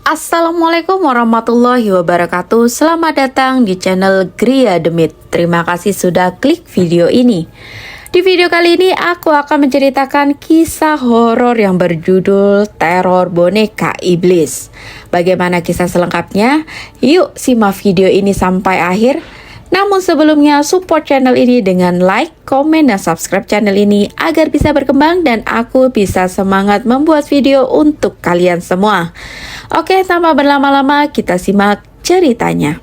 Assalamualaikum warahmatullahi wabarakatuh. Selamat datang di channel Gria Demit. Terima kasih sudah klik video ini. Di video kali ini aku akan menceritakan kisah horor yang berjudul Teror Boneka Iblis. Bagaimana kisah selengkapnya? Yuk simak video ini sampai akhir. Namun sebelumnya support channel ini dengan like, komen, dan subscribe channel ini agar bisa berkembang dan aku bisa semangat membuat video untuk kalian semua. Oke, tanpa berlama-lama kita simak ceritanya.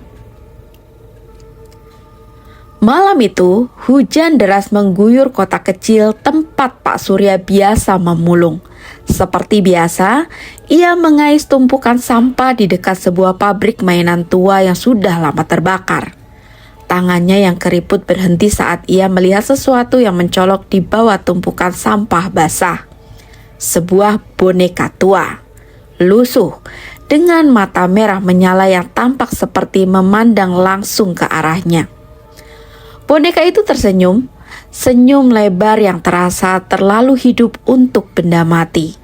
Malam itu, hujan deras mengguyur kota kecil tempat Pak Surya biasa memulung. Seperti biasa, ia mengais tumpukan sampah di dekat sebuah pabrik mainan tua yang sudah lama terbakar. Tangannya yang keriput berhenti saat ia melihat sesuatu yang mencolok di bawah tumpukan sampah basah. Sebuah boneka tua, lusuh, dengan mata merah menyala yang tampak seperti memandang langsung ke arahnya. Boneka itu tersenyum, senyum lebar yang terasa terlalu hidup untuk benda mati.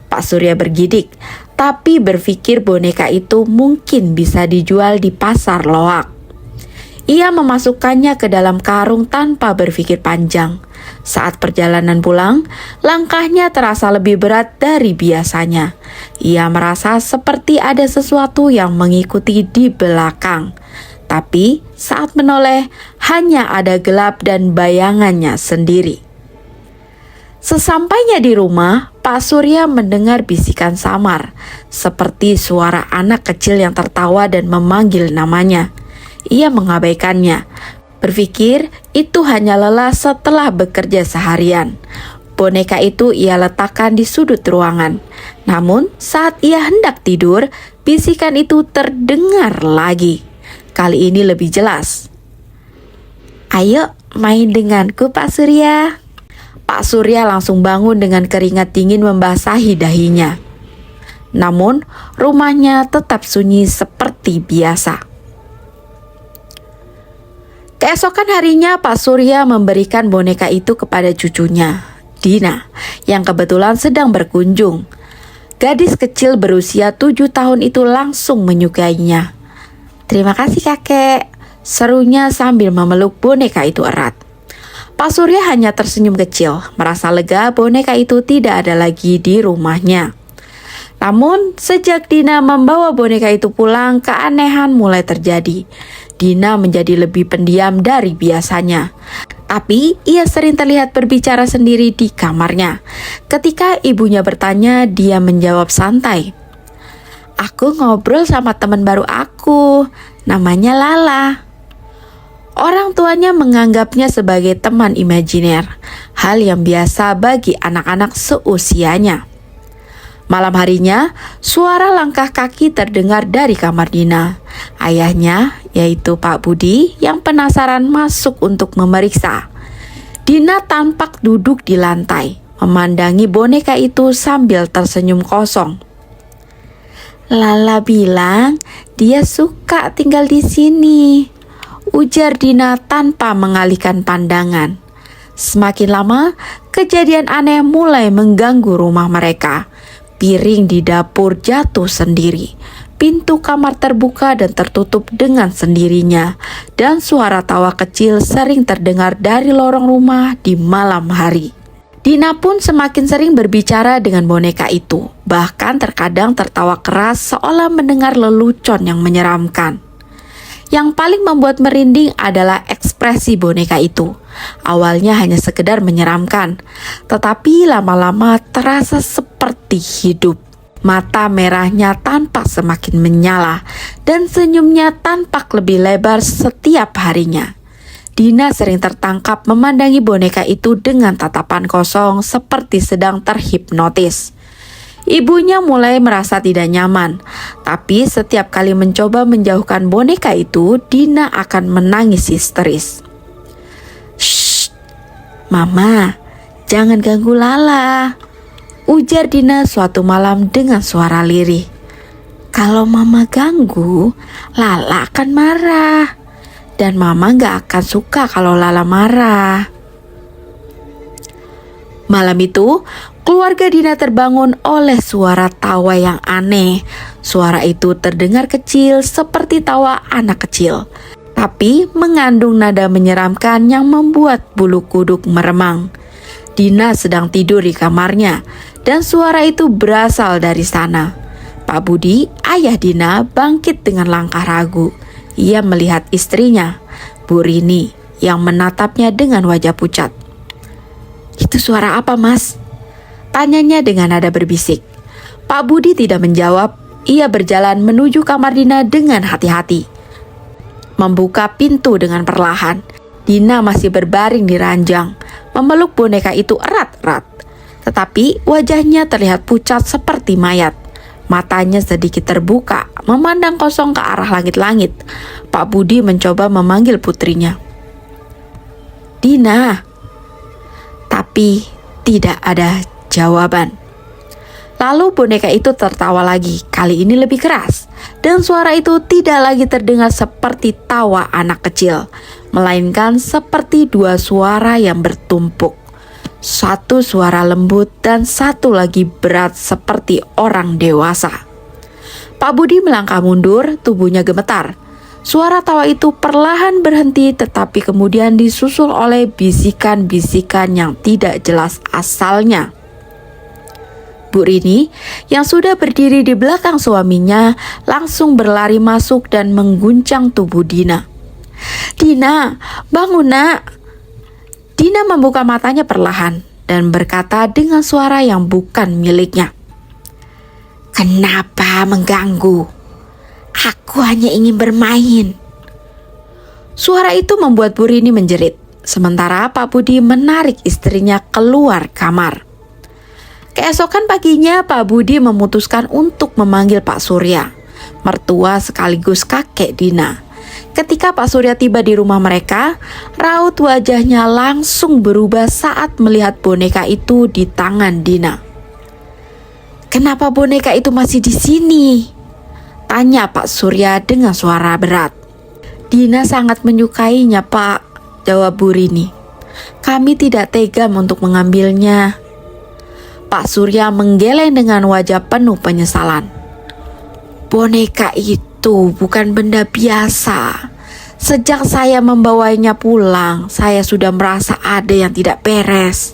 Pak Surya bergidik, tapi berpikir boneka itu mungkin bisa dijual di pasar loak. Ia memasukkannya ke dalam karung tanpa berpikir panjang. Saat perjalanan pulang, langkahnya terasa lebih berat dari biasanya. Ia merasa seperti ada sesuatu yang mengikuti di belakang. Tapi saat menoleh, hanya ada gelap dan bayangannya sendiri. Sesampainya di rumah, Pak Surya mendengar bisikan samar, seperti suara anak kecil yang tertawa dan memanggil namanya. Ia mengabaikannya, berpikir itu hanya lelah setelah bekerja seharian. Boneka itu ia letakkan di sudut ruangan. Namun saat ia hendak tidur, bisikan itu terdengar lagi. Kali ini lebih jelas. "Ayo main denganku, Pak Surya." Pak Surya langsung bangun dengan keringat dingin membasahi dahinya. Namun rumahnya tetap sunyi seperti biasa. Keesokan harinya Pak Surya memberikan boneka itu kepada cucunya, Dina, yang kebetulan sedang berkunjung. Gadis kecil berusia 7 tahun itu langsung menyukainya. "Terima kasih kakek," serunya sambil memeluk boneka itu erat. Pak Surya hanya tersenyum kecil, merasa lega boneka itu tidak ada lagi di rumahnya. Namun sejak Dina membawa boneka itu pulang, keanehan mulai terjadi. Dina menjadi lebih pendiam dari biasanya. Tapi ia sering terlihat berbicara sendiri di kamarnya. Ketika ibunya bertanya, dia menjawab santai. "Aku ngobrol sama teman baru aku, namanya Lala." Orang tuanya menganggapnya sebagai teman imajiner, hal yang biasa bagi anak-anak seusianya. Malam harinya, suara langkah kaki terdengar dari kamar Dina. Ayahnya, yaitu Pak Budi, yang penasaran masuk untuk memeriksa. Dina tampak duduk di lantai, memandangi boneka itu sambil tersenyum kosong. "Lala bilang dia suka tinggal di sini," ujar Dina tanpa mengalihkan pandangan. Semakin lama, kejadian aneh mulai mengganggu rumah mereka. Piring di dapur jatuh sendiri, pintu kamar terbuka dan tertutup dengan sendirinya, dan suara tawa kecil sering terdengar dari lorong rumah di malam hari. Dina pun semakin sering berbicara dengan boneka itu, bahkan terkadang tertawa keras seolah mendengar lelucon yang menyeramkan. Yang paling membuat merinding adalah ekspresi boneka itu. Awalnya hanya sekedar menyeramkan, tetapi lama-lama terasa seperti hidup. Mata merahnya tampak semakin menyala, dan senyumnya tampak lebih lebar setiap harinya. Dina sering tertangkap memandangi boneka itu dengan tatapan kosong seperti sedang terhipnotis. Ibunya mulai merasa tidak nyaman, tapi setiap kali mencoba menjauhkan boneka itu, Dina akan menangis histeris. "Shh, Mama, jangan ganggu Lala," ujar Dina suatu malam dengan suara lirih. "Kalau Mama ganggu, Lala akan marah, dan Mama gak akan suka kalau Lala marah." Malam itu, Keluarga Dina terbangun oleh suara tawa yang aneh. Suara itu terdengar kecil seperti tawa anak kecil, tapi mengandung nada menyeramkan yang membuat bulu kuduk meremang. Dina sedang tidur di kamarnya dan suara itu berasal dari sana. Pak Budi, ayah Dina, bangkit dengan langkah ragu. Ia melihat istrinya, Bu Rini, yang menatapnya dengan wajah pucat. "Itu suara apa, Mas?" tanyanya dengan nada berbisik. Pak Budi tidak menjawab. Ia berjalan menuju kamar Dina dengan hati-hati, membuka pintu dengan perlahan. Dina masih berbaring di ranjang, memeluk boneka itu erat-erat. Tetapi wajahnya terlihat pucat seperti mayat. Matanya sedikit terbuka, memandang kosong ke arah langit-langit. Pak Budi mencoba memanggil putrinya, "Dina." Tapi tidak ada jawaban. Lalu boneka itu tertawa lagi, kali ini lebih keras. Dan suara itu tidak lagi terdengar seperti tawa anak kecil, melainkan seperti dua suara yang bertumpuk. Satu suara lembut dan satu lagi berat seperti orang dewasa. Pak Budi melangkah mundur, tubuhnya gemetar. Suara tawa itu perlahan berhenti, tetapi kemudian disusul oleh bisikan-bisikan yang tidak jelas asalnya. Bu Rini, yang sudah berdiri di belakang suaminya, langsung berlari masuk dan mengguncang tubuh Dina. "Dina, bangun nak!" Dina membuka matanya perlahan dan berkata dengan suara yang bukan miliknya, "Kenapa mengganggu? Aku hanya ingin bermain." Suara itu membuat Bu Rini menjerit, sementara Pak Budi menarik istrinya keluar kamar. Keesokan paginya, Pak Budi memutuskan untuk memanggil Pak Surya, mertua sekaligus kakek Dina. Ketika Pak Surya tiba di rumah mereka, raut wajahnya langsung berubah saat melihat boneka itu di tangan Dina. "Kenapa boneka itu masih di sini?" tanya Pak Surya dengan suara berat. "Dina sangat menyukainya, Pak," jawab Bu Rini. "Kami tidak tega untuk mengambilnya." Pak Surya menggeleng dengan wajah penuh penyesalan. "Boneka itu bukan benda biasa. Sejak saya membawanya pulang, saya sudah merasa ada yang tidak beres."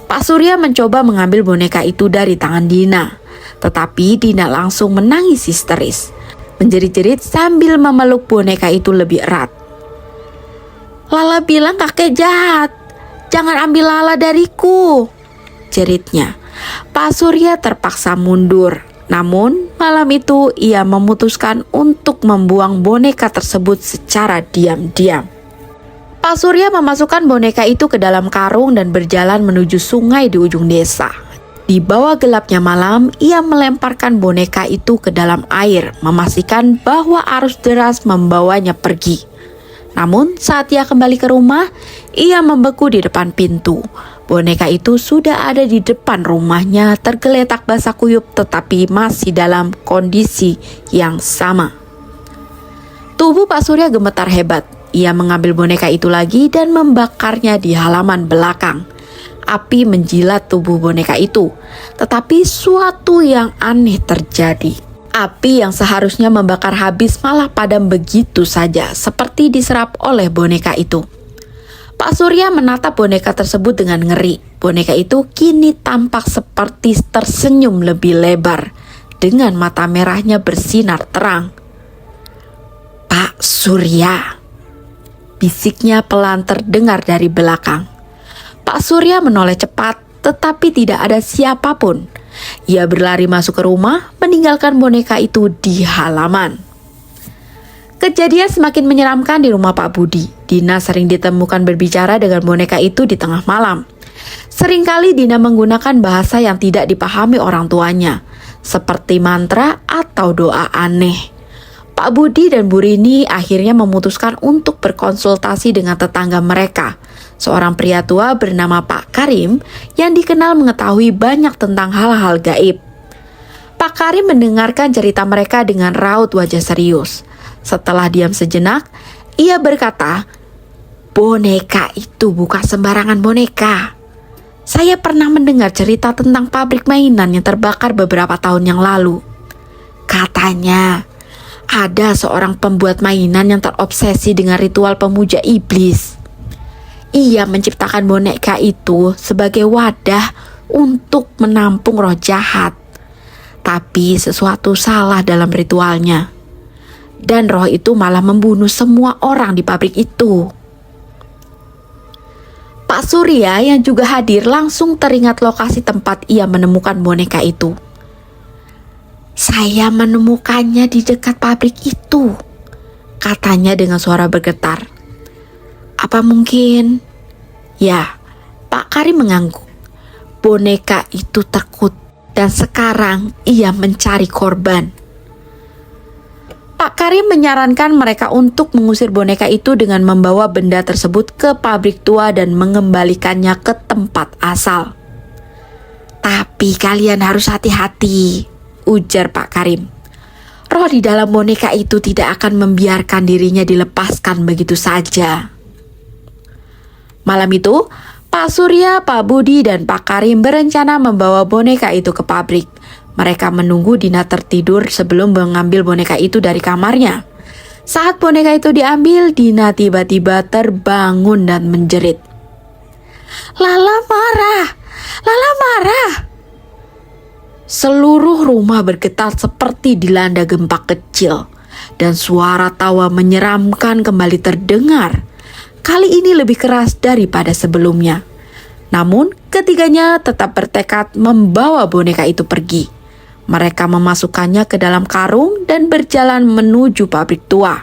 Pak Surya mencoba mengambil boneka itu dari tangan Dina, tetapi Dina langsung menangis histeris, menjerit-jerit sambil memeluk boneka itu lebih erat. "Lala bilang kakek jahat. Jangan ambil Lala dariku," jeritnya. Pak Surya terpaksa mundur. Namun malam itu ia memutuskan untuk membuang boneka tersebut secara diam-diam. Pak Surya memasukkan boneka itu ke dalam karung dan berjalan menuju sungai di ujung desa. Di bawah gelapnya malam, ia melemparkan boneka itu ke dalam air, memastikan bahwa arus deras membawanya pergi. Namun saat ia kembali ke rumah, ia membeku di depan pintu. Boneka itu sudah ada di depan rumahnya, tergeletak basah kuyup tetapi masih dalam kondisi yang sama. Tubuh Pak Surya gemetar hebat. Ia mengambil boneka itu lagi dan membakarnya di halaman belakang. Api menjilat tubuh boneka itu, tetapi suatu yang aneh terjadi. Api yang seharusnya membakar habis malah padam begitu saja, seperti diserap oleh boneka itu. Pak Surya menatap boneka tersebut dengan ngeri. Boneka itu kini tampak seperti tersenyum lebih lebar, dengan mata merahnya bersinar terang. "Pak Surya," bisiknya pelan terdengar dari belakang. Pak Surya menoleh cepat, tetapi tidak ada siapapun. Ia berlari masuk ke rumah, meninggalkan boneka itu di halaman. Kejadian semakin menyeramkan di rumah Pak Budi. Dina sering ditemukan berbicara dengan boneka itu di tengah malam. Seringkali Dina menggunakan bahasa yang tidak dipahami orang tuanya, seperti mantra atau doa aneh. Pak Budi dan Bu Rini akhirnya memutuskan untuk berkonsultasi dengan tetangga mereka, seorang pria tua bernama Pak Karim yang dikenal mengetahui banyak tentang hal-hal gaib. Pak Karim mendengarkan cerita mereka dengan raut wajah serius. Setelah diam sejenak, ia berkata, "Boneka itu bukan sembarangan boneka. Saya pernah mendengar cerita tentang pabrik mainan yang terbakar beberapa tahun yang lalu. Katanya, ada seorang pembuat mainan yang terobsesi dengan ritual pemuja iblis. Ia menciptakan boneka itu sebagai wadah untuk menampung roh jahat. Tapi sesuatu salah dalam ritualnya. Dan roh itu malah membunuh semua orang di pabrik itu. Pak Surya yang juga hadir langsung teringat lokasi tempat ia menemukan boneka itu. "Saya menemukannya di dekat pabrik itu," katanya dengan suara bergetar. "Apa mungkin?" Ya, Pak Karim mengangguk. Boneka itu terkut dan sekarang ia mencari korban. Pak Karim menyarankan mereka untuk mengusir boneka itu dengan membawa benda tersebut ke pabrik tua dan mengembalikannya ke tempat asal. "Tapi kalian harus hati-hati," ujar Pak Karim. "Roh di dalam boneka itu tidak akan membiarkan dirinya dilepaskan begitu saja." Malam itu, Pak Surya, Pak Budi, dan Pak Karim berencana membawa boneka itu ke pabrik. Mereka menunggu Dina tertidur sebelum mengambil boneka itu dari kamarnya. Saat boneka itu diambil, Dina tiba-tiba terbangun dan menjerit. "Lala marah! Lala marah!" Seluruh rumah bergetar seperti dilanda gempa kecil. Dan suara tawa menyeramkan kembali terdengar. Kali ini lebih keras daripada sebelumnya. Namun, ketiganya tetap bertekad membawa boneka itu pergi. Mereka memasukkannya ke dalam karung dan berjalan menuju pabrik tua.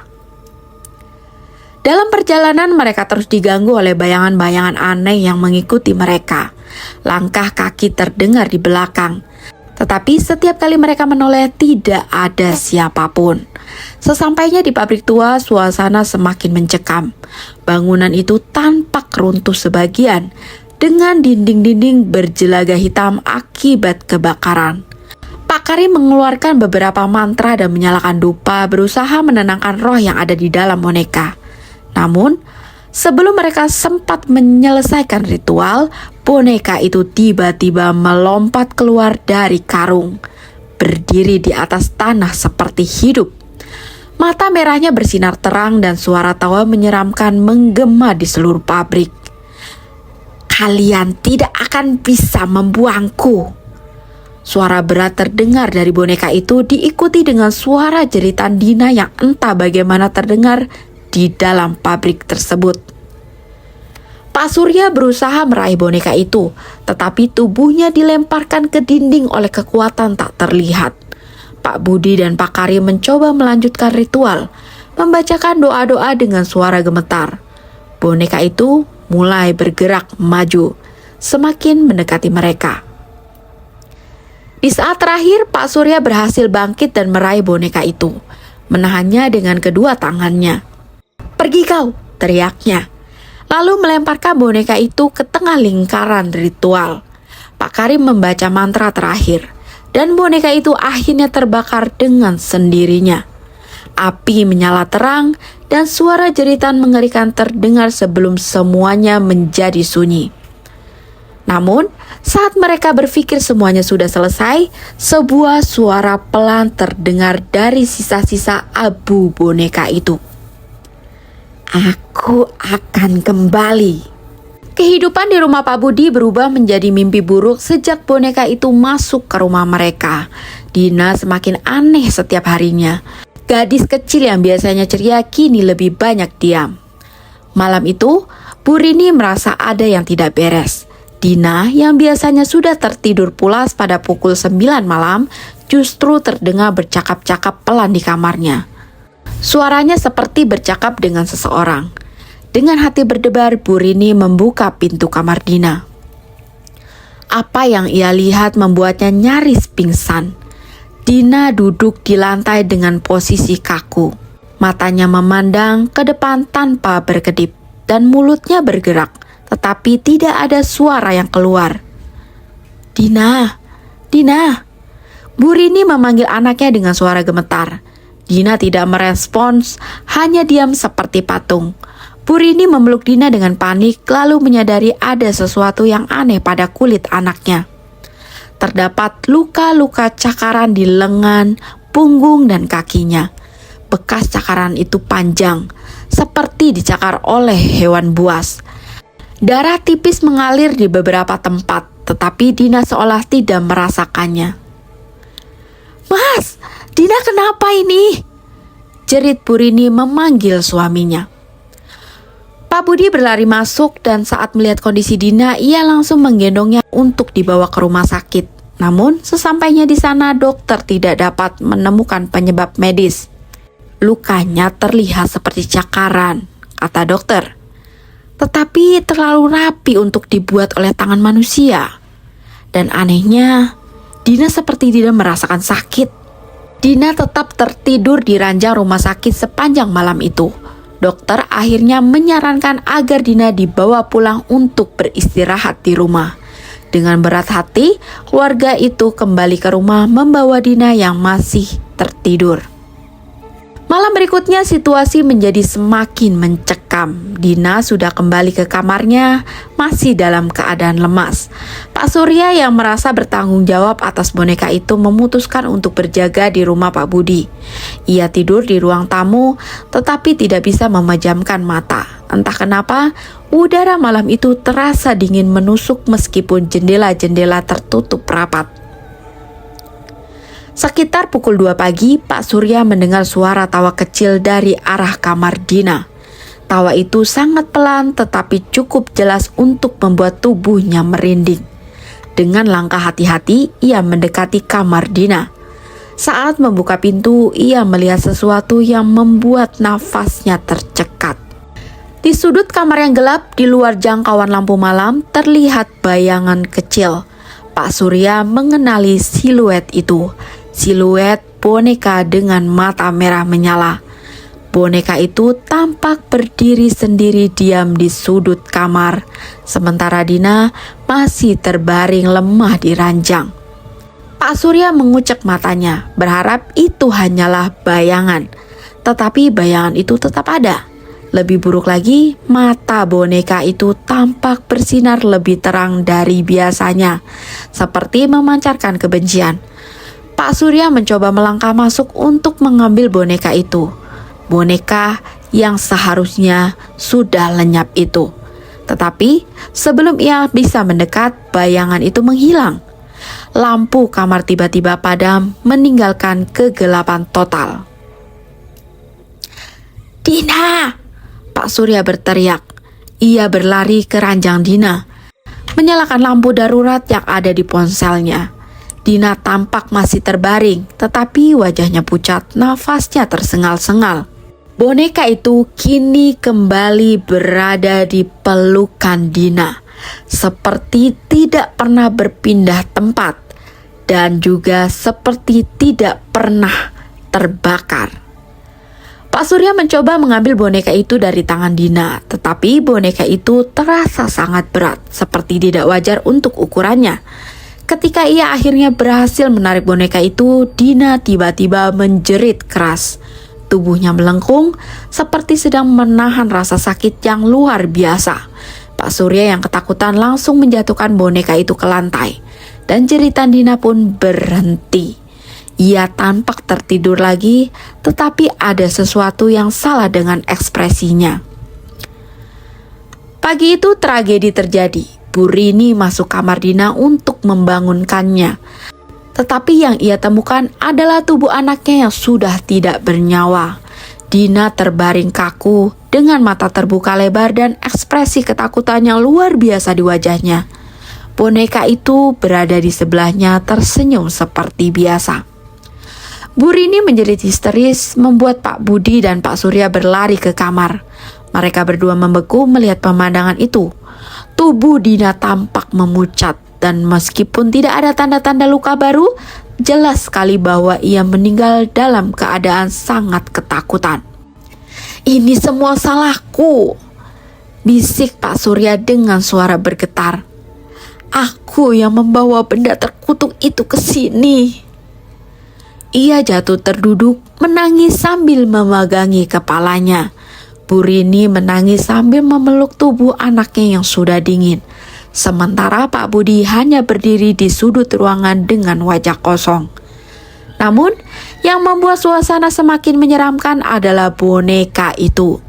Dalam perjalanan mereka terus diganggu oleh bayangan-bayangan aneh yang mengikuti mereka. Langkah kaki terdengar di belakang. Tetapi setiap kali mereka menoleh tidak ada siapapun. Sesampainya di pabrik tua, suasana semakin mencekam. Bangunan itu tampak runtuh sebagian dengan dinding-dinding berjelaga hitam akibat kebakaran. Pak Karim mengeluarkan beberapa mantra dan menyalakan dupa berusaha menenangkan roh yang ada di dalam boneka. Namun, sebelum mereka sempat menyelesaikan ritual, boneka itu tiba-tiba melompat keluar dari karung, berdiri di atas tanah seperti hidup. Mata merahnya bersinar terang dan suara tawa menyeramkan menggema di seluruh pabrik. "Kalian tidak akan bisa membuangku." Suara berat terdengar dari boneka itu diikuti dengan suara jeritan Dina yang entah bagaimana terdengar di dalam pabrik tersebut. Pak Surya berusaha meraih boneka itu, tetapi tubuhnya dilemparkan ke dinding oleh kekuatan tak terlihat. Pak Budi dan Pak Karim mencoba melanjutkan ritual, membacakan doa-doa dengan suara gemetar. Boneka itu mulai bergerak maju, semakin mendekati mereka. Di saat terakhir, Pak Surya berhasil bangkit dan meraih boneka itu, menahannya dengan kedua tangannya. "Pergi kau!" teriaknya. Lalu melemparkan boneka itu ke tengah lingkaran ritual. Pak Karim membaca mantra terakhir, dan boneka itu akhirnya terbakar dengan sendirinya. Api menyala terang, dan suara jeritan mengerikan terdengar sebelum semuanya menjadi sunyi. Namun, saat mereka berpikir semuanya sudah selesai, sebuah suara pelan terdengar dari sisa-sisa abu boneka itu. "Aku akan kembali." Kehidupan di rumah Pak Budi berubah menjadi mimpi buruk sejak boneka itu masuk ke rumah mereka. Dina semakin aneh setiap harinya. Gadis kecil yang biasanya ceria kini lebih banyak diam. Malam itu, Bu Rini merasa ada yang tidak beres. Dina yang biasanya sudah tertidur pulas pada pukul 9 malam justru terdengar bercakap-cakap pelan di kamarnya. Suaranya seperti bercakap dengan seseorang. Dengan hati berdebar, Bu Rini membuka pintu kamar Dina. Apa yang ia lihat membuatnya nyaris pingsan. Dina duduk di lantai dengan posisi kaku. Matanya memandang ke depan tanpa berkedip dan mulutnya bergerak. Tetapi tidak ada suara yang keluar. "Dina, Dina." Bu Rini memanggil anaknya dengan suara gemetar. Dina tidak merespons, hanya diam seperti patung. Bu Rini memeluk Dina dengan panik, lalu menyadari ada sesuatu yang aneh pada kulit anaknya. Terdapat luka-luka cakaran di lengan, punggung, dan kakinya. Bekas cakaran itu panjang, seperti dicakar oleh hewan buas. Darah tipis mengalir di beberapa tempat, tetapi Dina seolah tidak merasakannya. "Mas, Dina kenapa ini?" jerit Bu Rini memanggil suaminya. Pak Budi berlari masuk dan saat melihat kondisi Dina, ia langsung menggendongnya untuk dibawa ke rumah sakit. Namun, sesampainya di sana, dokter tidak dapat menemukan penyebab medis. "Lukanya terlihat seperti cakaran," kata dokter. "Tetapi terlalu rapi untuk dibuat oleh tangan manusia. Dan anehnya, Dina seperti tidak merasakan sakit." Dina tetap tertidur di ranjang rumah sakit sepanjang malam itu. Dokter akhirnya menyarankan agar Dina dibawa pulang untuk beristirahat di rumah. Dengan berat hati, keluarga itu kembali ke rumah membawa Dina yang masih tertidur. Malam berikutnya situasi menjadi semakin mencekam. Dina sudah kembali ke kamarnya, masih dalam keadaan lemas. Pak Surya yang merasa bertanggung jawab atas boneka itu memutuskan untuk berjaga di rumah Pak Budi. Ia tidur di ruang tamu, tetapi tidak bisa memejamkan mata. Entah kenapa, udara malam itu terasa dingin menusuk meskipun jendela-jendela tertutup rapat. Sekitar pukul 2 pagi, Pak Surya mendengar suara tawa kecil dari arah kamar Dina. Tawa itu sangat pelan tetapi cukup jelas untuk membuat tubuhnya merinding. Dengan langkah hati-hati, ia mendekati kamar Dina. Saat membuka pintu, ia melihat sesuatu yang membuat nafasnya tercekat. Di sudut kamar yang gelap, di luar jangkauan lampu malam, terlihat bayangan kecil. Pak Surya mengenali siluet itu. Siluet boneka dengan mata merah menyala. Boneka itu tampak berdiri sendiri diam di sudut kamar, sementara Dina masih terbaring lemah di ranjang. Pak Surya mengucek matanya, berharap itu hanyalah bayangan. Tetapi bayangan itu tetap ada. Lebih buruk lagi, mata boneka itu tampak bersinar lebih terang dari biasanya, seperti memancarkan kebencian. Pak Surya mencoba melangkah masuk untuk mengambil boneka itu. Boneka yang seharusnya sudah lenyap itu. Tetapi sebelum ia bisa mendekat, bayangan itu menghilang. Lampu kamar tiba-tiba padam, meninggalkan kegelapan total. "Dina!" Pak Surya berteriak. Ia berlari ke ranjang Dina, menyalakan lampu darurat yang ada di ponselnya. Dina tampak masih terbaring, tetapi wajahnya pucat, nafasnya tersengal-sengal. Boneka itu kini kembali berada di pelukan Dina, seperti tidak pernah berpindah tempat, dan juga seperti tidak pernah terbakar. Pak Surya mencoba mengambil boneka itu dari tangan Dina, tetapi boneka itu terasa sangat berat, seperti tidak wajar untuk ukurannya. Ketika ia akhirnya berhasil menarik boneka itu, Dina tiba-tiba menjerit keras. Tubuhnya melengkung seperti sedang menahan rasa sakit yang luar biasa. Pak Surya yang ketakutan langsung menjatuhkan boneka itu ke lantai. Dan jeritan Dina pun berhenti. Ia tampak tertidur lagi, tetapi ada sesuatu yang salah dengan ekspresinya. Pagi itu tragedi terjadi. Bu Rini masuk kamar Dina untuk membangunkannya. Tetapi yang ia temukan adalah tubuh anaknya yang sudah tidak bernyawa. Dina terbaring kaku dengan mata terbuka lebar dan ekspresi ketakutan yang luar biasa di wajahnya. Boneka itu berada di sebelahnya tersenyum seperti biasa. Bu Rini menjerit histeris, membuat Pak Budi dan Pak Surya berlari ke kamar. Mereka berdua membeku melihat pemandangan itu. Tubuh Dina tampak memucat dan meskipun tidak ada tanda-tanda luka baru, jelas sekali bahwa ia meninggal dalam keadaan sangat ketakutan. "Ini semua salahku," bisik Pak Surya dengan suara bergetar. "Aku yang membawa benda terkutuk itu ke sini." Ia jatuh terduduk, menangis sambil memegangi kepalanya. Bu Rini menangis sambil memeluk tubuh anaknya yang sudah dingin. Sementara Pak Budi hanya berdiri di sudut ruangan dengan wajah kosong. Namun, yang membuat suasana semakin menyeramkan adalah boneka itu.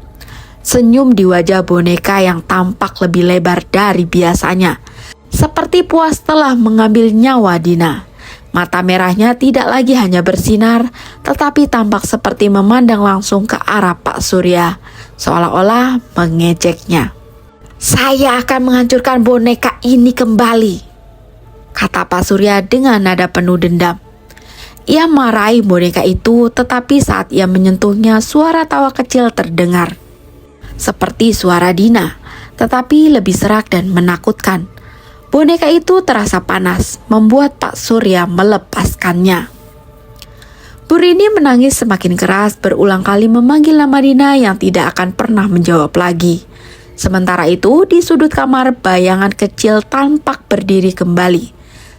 Senyum di wajah boneka yang tampak lebih lebar dari biasanya. Seperti puas telah mengambil nyawa Dina. Mata merahnya tidak lagi hanya bersinar, tetapi tampak seperti memandang langsung ke arah Pak Surya, seolah-olah mengejeknya. "Saya akan menghancurkan boneka ini kembali," kata Pak Surya dengan nada penuh dendam. Ia marahi boneka itu, tetapi saat ia menyentuhnya, suara tawa kecil terdengar. Seperti suara Dina, tetapi lebih serak dan menakutkan. Boneka itu terasa panas, membuat Pak Surya melepaskannya. Bu Rini menangis semakin keras, berulang kali memanggil nama Dina yang tidak akan pernah menjawab lagi. Sementara itu, di sudut kamar, bayangan kecil tampak berdiri kembali,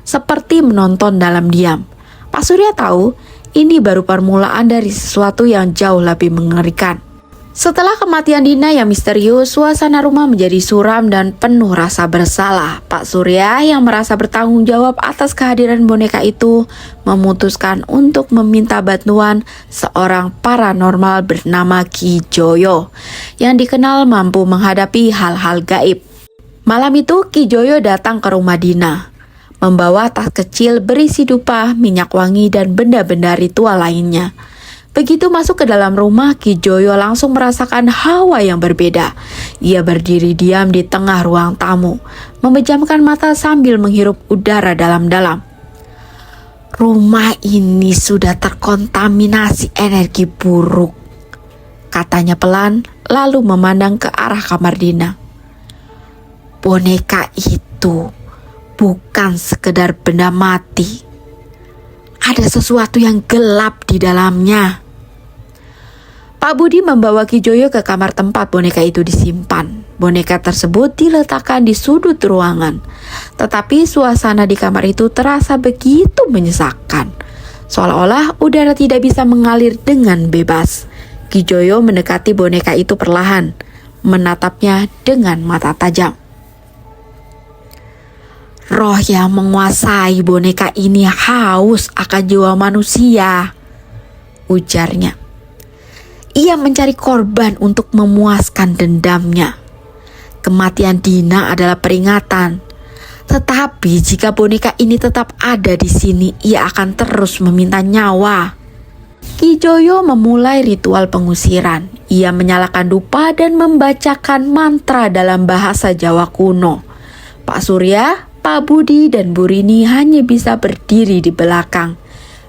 seperti menonton dalam diam. Pak Surya tahu ini baru permulaan dari sesuatu yang jauh lebih mengerikan. Setelah kematian Dina yang misterius, suasana rumah menjadi suram dan penuh rasa bersalah. Pak Surya yang merasa bertanggung jawab atas kehadiran boneka itu memutuskan untuk meminta bantuan seorang paranormal bernama Ki Joyo yang dikenal mampu menghadapi hal-hal gaib. Malam itu Ki Joyo datang ke rumah Dina, membawa tas kecil berisi dupa, minyak wangi, dan benda-benda ritual lainnya. Begitu masuk ke dalam rumah, Ki Joyo langsung merasakan hawa yang berbeda. Ia berdiri diam di tengah ruang tamu, memejamkan mata sambil menghirup udara dalam-dalam. "Rumah ini sudah terkontaminasi energi buruk," katanya pelan, lalu memandang ke arah kamar Dina. "Boneka itu bukan sekedar benda mati. Ada sesuatu yang gelap di dalamnya." Pak Budi membawa Ki Joyo ke kamar tempat boneka itu disimpan. Boneka tersebut diletakkan di sudut ruangan. Tetapi suasana di kamar itu terasa begitu menyesakkan. Seolah-olah udara tidak bisa mengalir dengan bebas. Ki Joyo mendekati boneka itu perlahan, menatapnya dengan mata tajam. "Roh yang menguasai boneka ini haus akan jiwa manusia," ujarnya. "Ia mencari korban untuk memuaskan dendamnya. Kematian Dina adalah peringatan. Tetapi jika boneka ini tetap ada di sini, ia akan terus meminta nyawa." Ki Joyo memulai ritual pengusiran. Ia menyalakan dupa dan membacakan mantra dalam bahasa Jawa kuno. Pak Surya, Pak Budi, dan Bu Rini hanya bisa berdiri di belakang,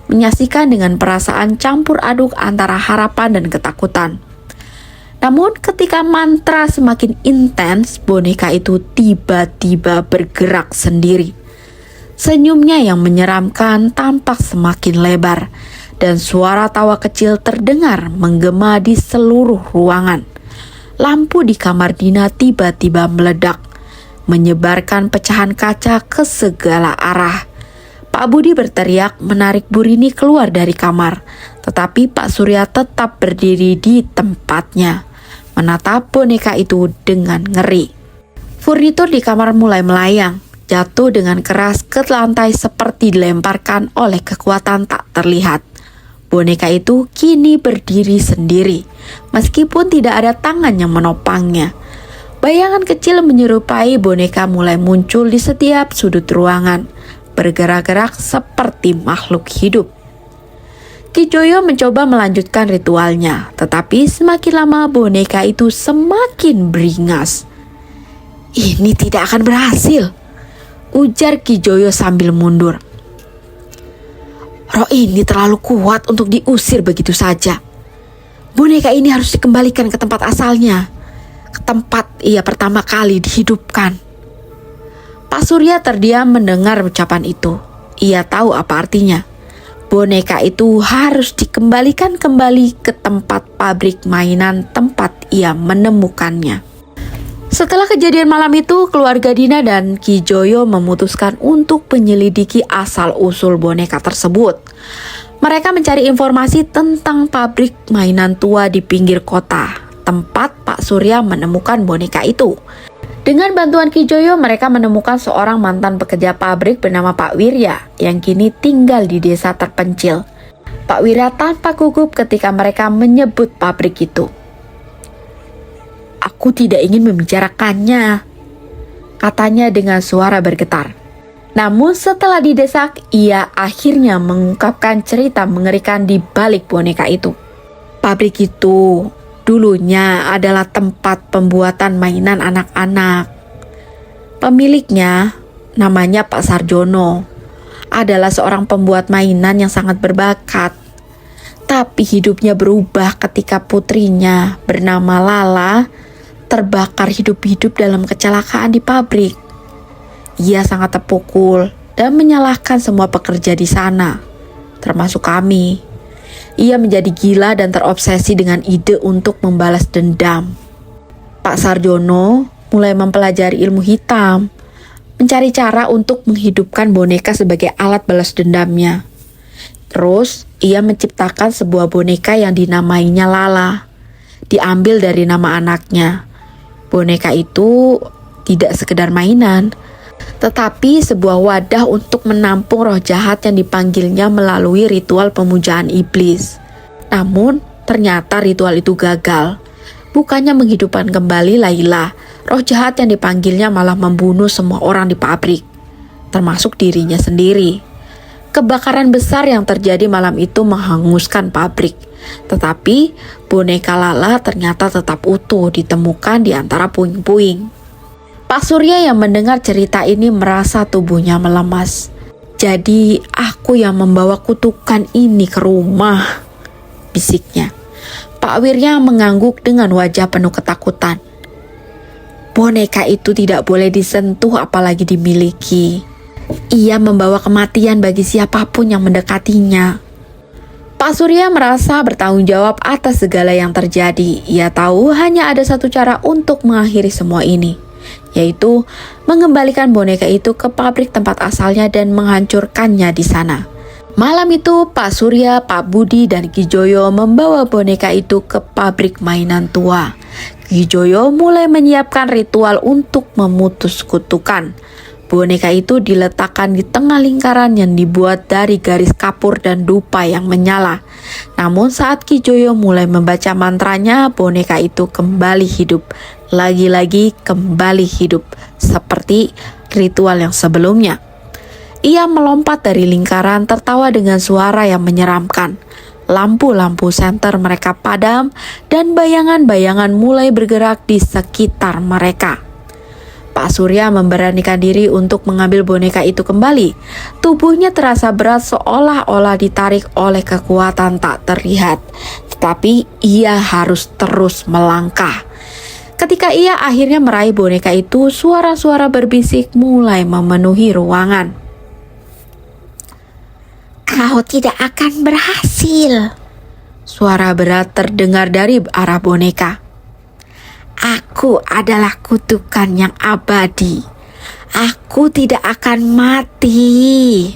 menyaksikan dengan perasaan campur aduk antara harapan dan ketakutan. Namun ketika mantra semakin intens, boneka itu tiba-tiba bergerak sendiri. Senyumnya yang menyeramkan tampak semakin lebar, dan suara tawa kecil terdengar menggema di seluruh ruangan. Lampu di kamar Dina tiba-tiba meledak, menyebarkan pecahan kaca ke segala arah. Pak Budi berteriak menarik Bu Rini keluar dari kamar, tetapi Pak Surya tetap berdiri di tempatnya, menatap boneka itu dengan ngeri. Furnitur di kamar mulai melayang, jatuh dengan keras ke lantai seperti dilemparkan oleh kekuatan tak terlihat. Boneka itu kini berdiri sendiri, meskipun tidak ada tangan yang menopangnya. Bayangan kecil menyerupai boneka mulai muncul di setiap sudut ruangan, bergerak-gerak seperti makhluk hidup. Ki Joyo mencoba melanjutkan ritualnya, tetapi semakin lama boneka itu semakin beringas. "Ini tidak akan berhasil," ujar Ki Joyo sambil mundur. "Roh ini terlalu kuat untuk diusir begitu saja. Boneka ini harus dikembalikan ke tempat asalnya, ke tempat ia pertama kali dihidupkan." Pak Surya terdiam mendengar ucapan itu. Ia tahu apa artinya. Boneka itu harus dikembalikan kembali ke tempat pabrik mainan tempat ia menemukannya. Setelah kejadian malam itu, keluarga Dina dan Ki Joyo memutuskan untuk menyelidiki asal-usul boneka tersebut. Mereka mencari informasi tentang pabrik mainan tua di pinggir kota, tempat Pak Surya menemukan boneka itu. Dengan bantuan Ki Joyo, mereka menemukan seorang mantan pekerja pabrik bernama Pak Wirya yang kini tinggal di desa terpencil. Pak Wirya tanpa gugup ketika mereka menyebut pabrik itu. "Aku tidak ingin membicarakannya," katanya dengan suara bergetar. Namun setelah didesak, ia akhirnya mengungkapkan cerita mengerikan di balik boneka itu. Pabrik itu dulunya adalah tempat pembuatan mainan anak-anak. Pemiliknya, namanya Pak Sarjono, adalah seorang pembuat mainan yang sangat berbakat. Tapi hidupnya berubah ketika putrinya bernama Lala terbakar hidup-hidup dalam kecelakaan di pabrik. Ia sangat terpukul dan menyalahkan semua pekerja di sana, termasuk kami. Ia menjadi gila dan terobsesi dengan ide untuk membalas dendam. Pak Sarjono mulai mempelajari ilmu hitam, mencari cara untuk menghidupkan boneka sebagai alat balas dendamnya. Terus, ia menciptakan sebuah boneka yang dinamainya Lala, diambil dari nama anaknya. Boneka itu tidak sekedar mainan, tetapi sebuah wadah untuk menampung roh jahat yang dipanggilnya melalui ritual pemujaan iblis. Namun, ternyata ritual itu gagal. Bukannya menghidupkan kembali Laila, roh jahat yang dipanggilnya malah membunuh semua orang di pabrik, termasuk dirinya sendiri. Kebakaran besar yang terjadi malam itu menghanguskan pabrik. Tetapi, boneka Lala ternyata tetap utuh ditemukan di antara puing-puing. Pak Surya yang mendengar cerita ini merasa tubuhnya melemas. "Jadi aku yang membawa kutukan ini ke rumah," bisiknya. Pak Wirya mengangguk dengan wajah penuh ketakutan. "Boneka itu tidak boleh disentuh apalagi dimiliki. Ia membawa kematian bagi siapapun yang mendekatinya." Pak Surya merasa bertanggung jawab atas segala yang terjadi. Ia tahu hanya ada satu cara untuk mengakhiri semua ini, yaitu mengembalikan boneka itu ke pabrik tempat asalnya dan menghancurkannya di sana. Malam itu, Pak Surya, Pak Budi, dan Ki Joyo membawa boneka itu ke pabrik mainan tua. Ki Joyo mulai menyiapkan ritual untuk memutus kutukan. Boneka itu diletakkan di tengah lingkaran yang dibuat dari garis kapur dan dupa yang menyala. Namun saat Ki Joyo mulai membaca mantranya, boneka itu kembali hidup. Lagi-lagi kembali hidup, seperti ritual yang sebelumnya. Ia melompat dari lingkaran tertawa dengan suara yang menyeramkan. Lampu-lampu senter mereka padam dan bayangan-bayangan mulai bergerak di sekitar mereka. Pak Surya memberanikan diri untuk mengambil boneka itu kembali. Tubuhnya terasa berat seolah-olah ditarik oleh kekuatan tak terlihat. Tetapi ia harus terus melangkah. Ketika ia akhirnya meraih boneka itu, suara-suara berbisik mulai memenuhi ruangan. "Kau tidak akan berhasil," suara berat terdengar dari arah boneka. "Aku adalah kutukan yang abadi. Aku tidak akan mati."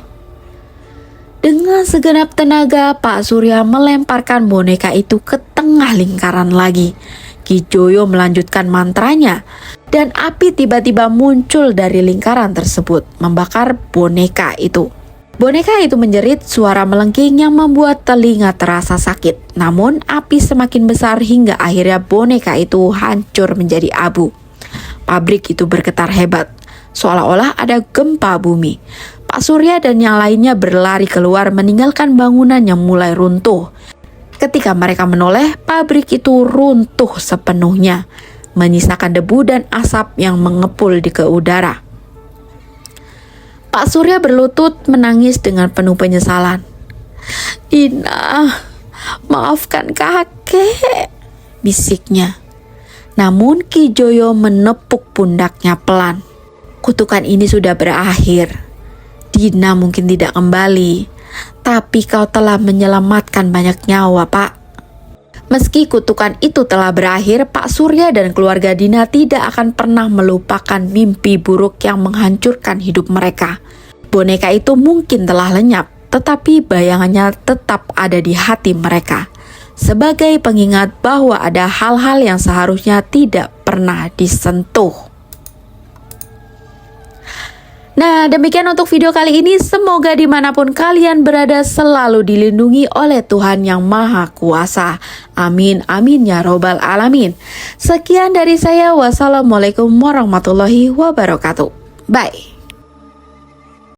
Dengan segenap tenaga, Pak Surya melemparkan boneka itu ke tengah lingkaran lagi. Ki Joyo melanjutkan mantranya, dan api tiba-tiba muncul dari lingkaran tersebut, membakar boneka itu. Boneka itu menjerit suara melengking yang membuat telinga terasa sakit. Namun api semakin besar hingga akhirnya boneka itu hancur menjadi abu. Pabrik itu bergetar hebat, seolah-olah ada gempa bumi. Pak Surya dan yang lainnya berlari keluar meninggalkan bangunan yang mulai runtuh. Ketika mereka menoleh, pabrik itu runtuh sepenuhnya, menyisakan debu dan asap yang mengepul di udara. Pak Surya berlutut menangis dengan penuh penyesalan. "Dina, maafkan kakek," bisiknya. Namun Ki Joyo menepuk pundaknya pelan. "Kutukan ini sudah berakhir. Dina mungkin tidak kembali, tapi kau telah menyelamatkan banyak nyawa, Pak." Meski kutukan itu telah berakhir, Pak Surya dan keluarga Dina tidak akan pernah melupakan mimpi buruk yang menghancurkan hidup mereka. Boneka itu mungkin telah lenyap, tetapi bayangannya tetap ada di hati mereka. sebagai pengingat bahwa ada hal-hal yang seharusnya tidak pernah disentuh. Nah, demikian untuk video kali ini. Semoga dimanapun kalian berada selalu dilindungi oleh Tuhan Yang Maha Kuasa. Amin, amin ya robbal alamin. Sekian dari saya. Wassalamualaikum warahmatullahi wabarakatuh. Bye.